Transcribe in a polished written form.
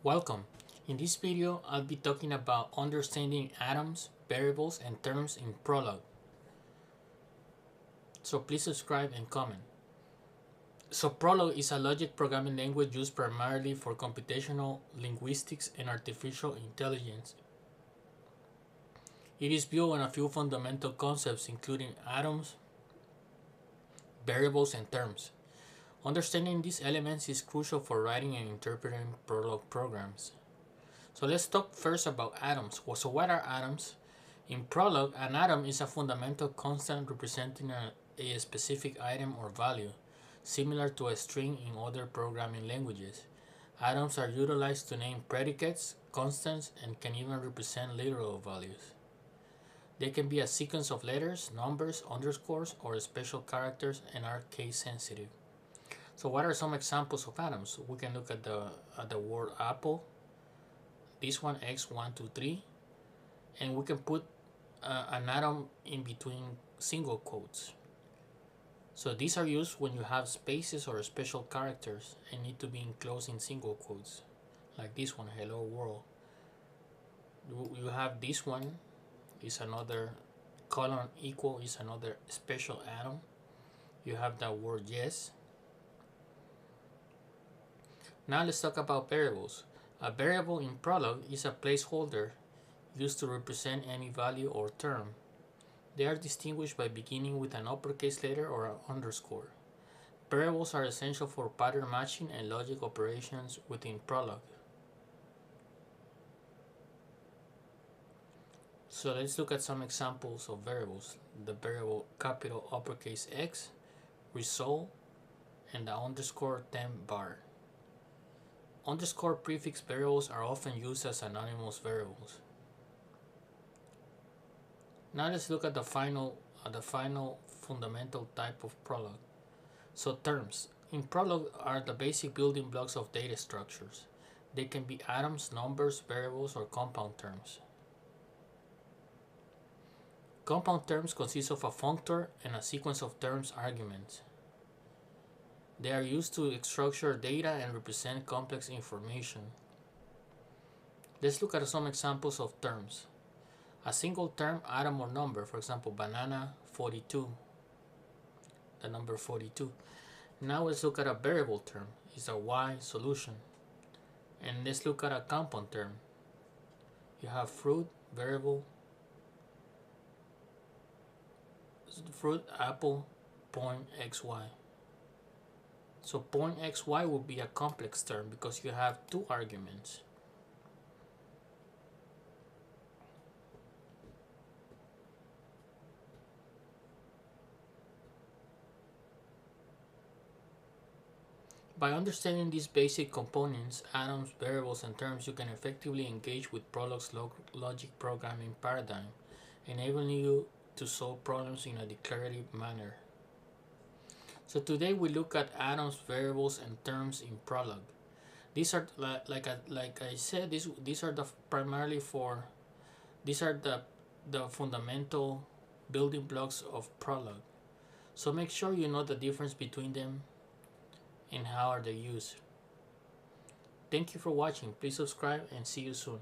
Welcome. In this video, I'll be talking about understanding atoms, variables, and terms in Prolog. So please subscribe and comment. So Prolog is a logic programming language used primarily for computational linguistics and artificial intelligence. It is built on a few fundamental concepts including atoms, variables, and terms. Understanding these elements is crucial for writing and interpreting Prolog programs. So let's talk first about atoms. So what are atoms? In Prolog, an atom is a fundamental constant representing a specific item or value, similar to a string in other programming languages. Atoms are utilized to name predicates, constants, and can even represent literal values. They can be a sequence of letters, numbers, underscores, or special characters and are case sensitive. So what are some examples of atoms? We can look at the word apple. This one, X1, 2, 3, and we can put an atom in between single quotes. So these are used when you have spaces or special characters and need to be enclosed in single quotes, like this one, hello world. You have this one, is another colon equal, is another special atom. You have the word yes. Now let's talk about variables. A variable in Prolog is a placeholder used to represent any value or term. They are distinguished by beginning with an uppercase letter or an underscore. Variables are essential for pattern matching and logic operations within Prolog. So let's look at some examples of variables. The variable capital uppercase X, result, and the underscore temp bar. Underscore prefix variables are often used as anonymous variables. Now let's look at the final fundamental type of Prolog. So terms. In Prolog are the basic building blocks of data structures. They can be atoms, numbers, variables, or compound terms. Compound terms consist of a functor and a sequence of terms arguments. They are used to structure data and represent complex information. Let's look at some examples of terms. A single term, atom or number, for example, banana 42, the number 42. Now let's look at a variable term, it's a y solution. And let's look at a compound term. You have fruit, variable, fruit, apple, point, xy. So point xy will be a complex term because you have two arguments. By understanding these basic components, atoms, variables, and terms, you can effectively engage with Prolog's logic programming paradigm, enabling you to solve problems in a declarative manner. So today we look at atoms, variables, and terms in Prolog. These are like I said, these are the fundamental building blocks of Prolog. So make sure you know the difference between them and how are they used. Thank you for watching. Please subscribe and see you soon.